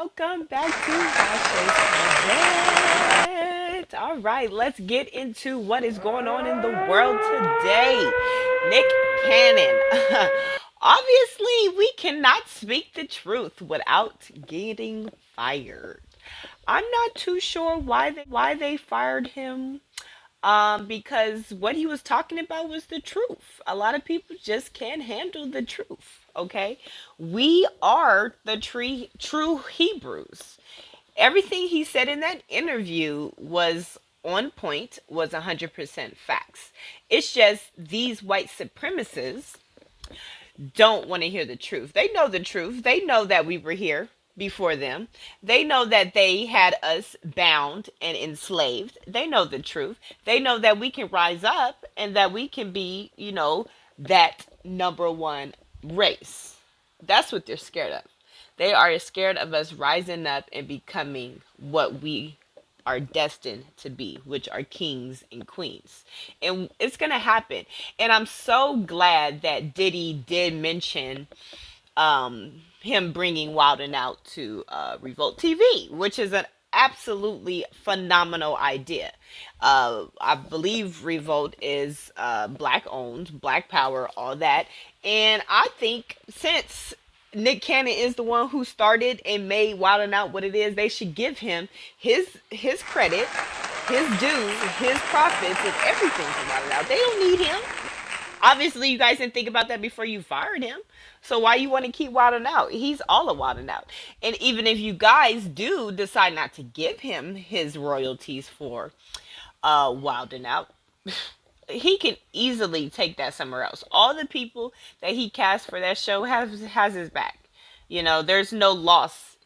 welcome back to Hashes Present. All right, let's get into what is going on in the world today. Nick Cannon. Obviously, we cannot speak the truth without getting fired. I'm not too sure why they fired him, because what he was talking about was the truth. A lot of people just can't handle the truth. Okay, we are the true Hebrews. Everything he said in that interview was on point, was 100% facts. It's just these white supremacists don't want to hear the truth. They know the truth. They know that we were here before them. They know that they had us bound and enslaved. They know the truth. They know that we can rise up and that we can be, that number one race. That's what they're scared of. They are scared of us rising up and becoming what we are destined to be, which are kings and queens. And it's going to happen. And I'm so glad that Diddy did mention him bringing Wild and Out to Revolt TV, which is an absolutely phenomenal idea. I believe Revolt is black owned, black power, all that. And I think since Nick Cannon is the one who started and made Wild and Out what it is, they should give him his credit, his dues, his profits, and everything from Wild and Out. They don't need him. Obviously, you guys didn't think about that before you fired him. So why you want to keep Wild and Out? He's all a Wild and Out. And even if you guys do decide not to give him his royalties for Wild and Out, he can easily take that somewhere else. All the people that he cast for that show has his back. There's no loss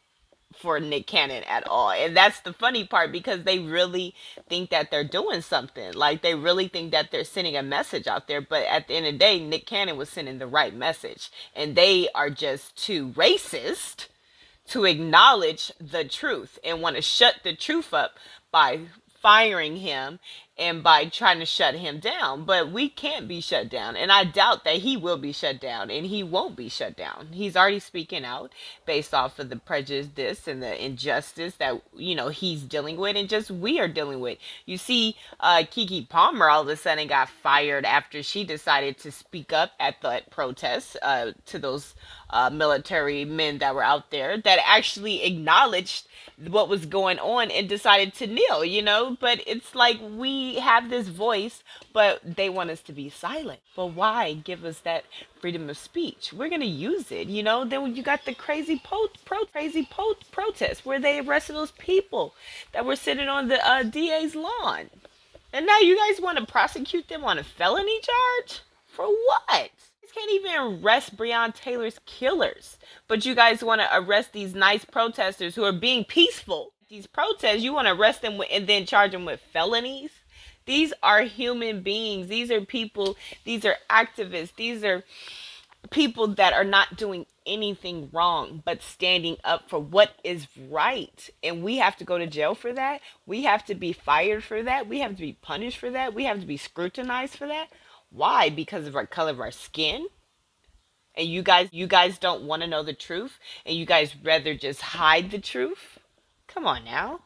for Nick Cannon at all. And that's the funny part, because they really think that they're doing something. Like, they really think that they're sending a message out there. But at the end of the day, Nick Cannon was sending the right message. And they are just too racist to acknowledge the truth and want to shut the truth up by firing him and by trying to shut him down. But we can't be shut down, and I doubt that he will be shut down, and he won't be shut down. He's already speaking out based off of the prejudice and the injustice that he's dealing with, and just we are dealing with. You see, Kiki Palmer all of a sudden got fired after she decided to speak up at the protest to those military men that were out there that actually acknowledged what was going on and decided to kneel. But it's like we have this voice, but they want us to be silent. But why give us that freedom of speech? We're gonna use it. Then you got the crazy protests where they arrested those people that were sitting on the DA's lawn, and now you guys want to prosecute them on a felony charge for what? Can't even arrest Breonna Taylor's killers, but you guys want to arrest these nice protesters who are being peaceful. These protests, you want to arrest them and then charge them with felonies? These are human beings. These are people. These are activists. These are people that are not doing anything wrong but standing up for what is right. And we have to go to jail for that. We have to be fired for that. We have to be punished for that. We have to be scrutinized for that. Why? Because of our color of our skin? And you guys don't want to know the truth, and you guys rather just hide the truth? Come on now.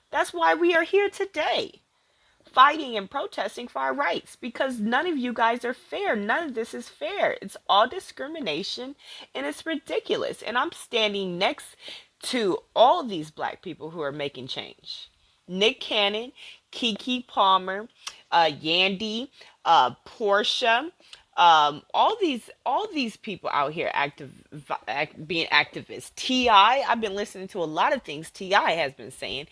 That's why we are here today, fighting and protesting for our rights, because none of you guys are fair. None of this is fair. It's all discrimination, and it's ridiculous. And I'm standing next to all these black people who are making change. Nick Cannon, Kiki Palmer, Yandy, Portia, all these people out here being activists. Ti, I've been listening to a lot of things Ti has been saying.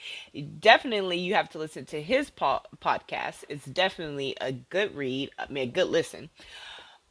Definitely, you have to listen to his podcast. It's definitely a good read. I mean, a good listen.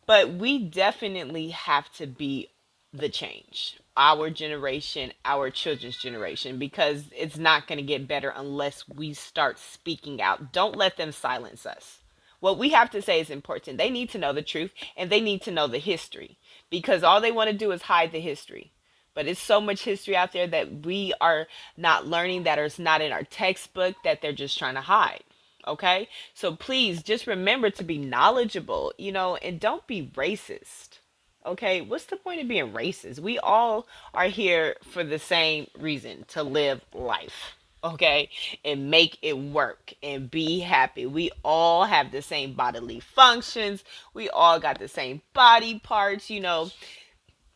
But we definitely have to be the change. Our generation, our children's generation, because it's not going to get better unless we start speaking out. Don't let them silence us. What we have to say is important. They need to know the truth, and they need to know the history, because all they want to do is hide the history. But it's so much history out there that we are not learning, that is not in our textbook, that they're just trying to hide. Okay? So please just remember to be knowledgeable, and don't be racist. Okay, what's the point of being racist? We all are here for the same reason, to live life. Okay, and make it work and be happy. We all have the same bodily functions. We all got the same body parts.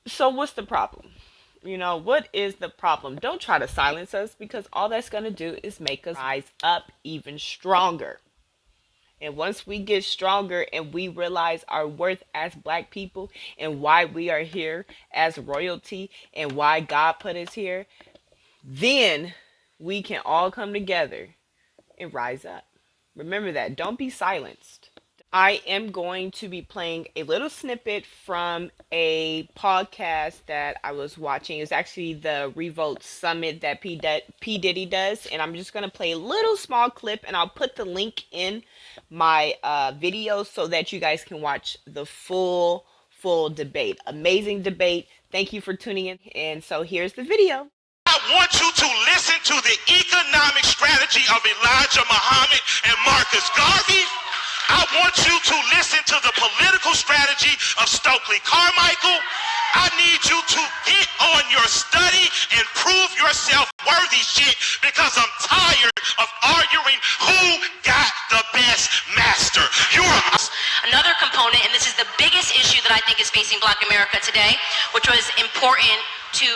So, what's the problem? What is the problem? Don't try to silence us, because all that's going to do is make us rise up even stronger. And once we get stronger and we realize our worth as black people and why we are here as royalty and why God put us here, then we can all come together and rise up. Remember that. Don't be silenced. I am going to be playing a little snippet from a podcast that I was watching. It's actually the REVOLT Summit that P. Diddy does. And I'm just going to play a little small clip, and I'll put the link in my video so that you guys can watch the full debate. Amazing debate. Thank you for tuning in. And so here's the video. I want you to listen to the economic strategy of Elijah Muhammad and Marcus Garvey. I want you to listen to the political strategy of Stokely Carmichael. I need you to get on your study and prove yourself worthy shit, because I'm tired of arguing who got the best master. Another component, and this is the biggest issue that I think is facing Black America today, which was important to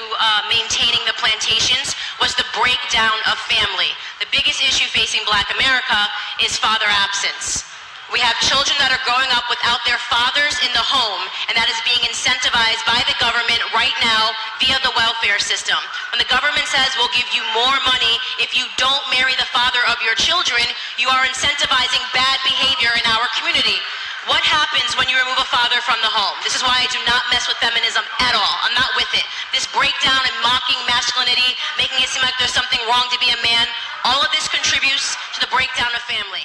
maintaining the plantations, was the breakdown of family. The biggest issue facing Black America is father absence. We have children that are growing up without their fathers in the home, and that is being incentivized by the government right now via the welfare system. When the government says we'll give you more money if you don't marry the father of your children, you are incentivizing bad behavior in our community. What happens when you remove a father from the home? This is why I do not mess with feminism at all. I'm not with it. This breakdown and mocking masculinity, making it seem like there's something wrong to be a man, all of this contributes to the breakdown of family.